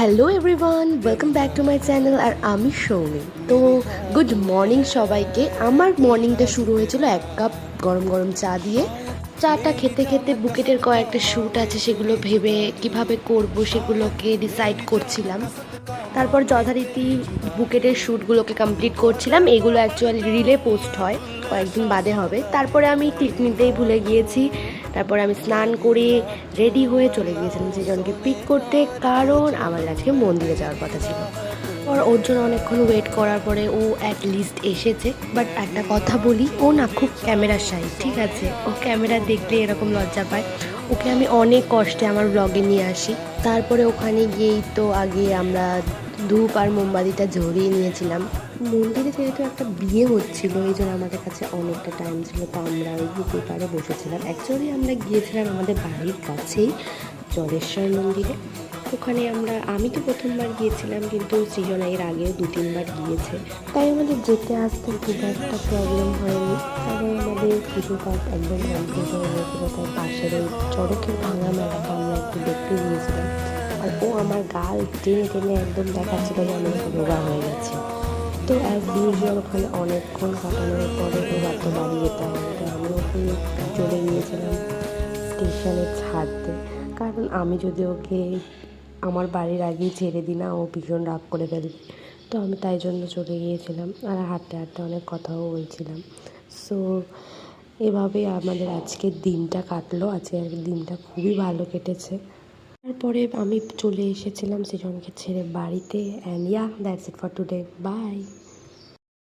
Hello everyone, welcome back to my channel. আর আমি সৌমি। তো গুড মর্নিং সবাইকে। আমার মর্নিংটা শুরু হয়েছিল 1 কাপ গরম গরম চা দিয়ে। চাটা খেতে খেতে বুকেটের কয়েকটা শ্যুট আছে, সেগুলো ভেবে কিভাবে করব সেগুলোকে ডিসাইড করছিলাম। তারপর যথারীতি বুকেটের শ্যুটগুলোকে কমপ্লিট করছিলাম। এগুলো অ্যাকচুয়ালি রিলে পোস্ট হয়, কয়েকদিন বাদে হবে। তারপরে আমি ক্লিপ নিতেই ভুলে গিয়েছি। তারপরে আমি স্নান করে রেডি হয়ে চলে গিয়েছিলাম সেজনকে পিক করতে, কারণ আমাদের আজকে মন্দিরে যাওয়ার কথা ছিল। আর ওর জন্য অনেকক্ষণ ওয়েট করার পরে ও অ্যাট লিস্ট এসেছে। বাট একটা কথা বলি, ও না খুব ক্যামেরা শাই, ঠিক আছে? ও ক্যামেরা দেখলে এরকম লজ্জা পায়। ওকে আমি অনেক কষ্টে আমার ব্লগে নিয়ে আসি। তারপরে ওখানে গিয়েই তো আগে আমরা ধূপ আর মোমবাতিটা ঝরিয়ে নিয়েছিলাম। মন্দিরে যেহেতু একটা বিয়ে হচ্ছিল, এই জন্য আমাদের কাছে অনেকটা টাইম ছিল, তো আমরা ওই পুকুর পাড়ে বসেছিলাম। অ্যাকচুয়ালি আমরা গিয়েছিলাম আমাদের বাড়ির কাছেই জলেশ্বর মন্দিরে। ওখানে আমি তো প্রথমবার গিয়েছিলাম, কিন্তু সৃজন এর আগেও 2-3 বার গিয়েছে, তাই আমাদের যেতে আসতে খুব একটা প্রবলেম হয়নি। কারণ আমাদের পুজো পাঠ একদম কমপ্লিট হয়ে গিয়েছিল, তাই পাশের ওই চড়কের ভাঙা মেলাটা আমরা একটু দেখতে গিয়েছিলাম। আর ও আমার গাল টেনে টেনে একদম দেখাচ্ছিল যে আমি রোগা হয়ে গেছি। তো অ্যাজ ইউজুয়াল ওখানে অনেকক্ষণ কাটানোর পরে এবার তো বাড়ি যেতে হবে, তো আমি ওখানে চলে গিয়েছিলাম স্টেশনে ছাড়তে। কারণ আমি যদি ওকে আমার বাড়ির আগেই ছেড়ে দিই না, ও ভীষণ রাগ করে ফেলবে। তো আমি তাই জন্য চলে গিয়েছিলাম, আর হাঁটতে হাঁটতে অনেক কথাও বলছিলাম। সো এভাবে আমাদের আজকের দিনটা কাটলো। আজকের দিনটা খুবই ভালো কেটেছে। তারপরে আমি চলে এসেছিলাম সৃজনকে ছেড়ে বাড়িতে। And that's it for today. By.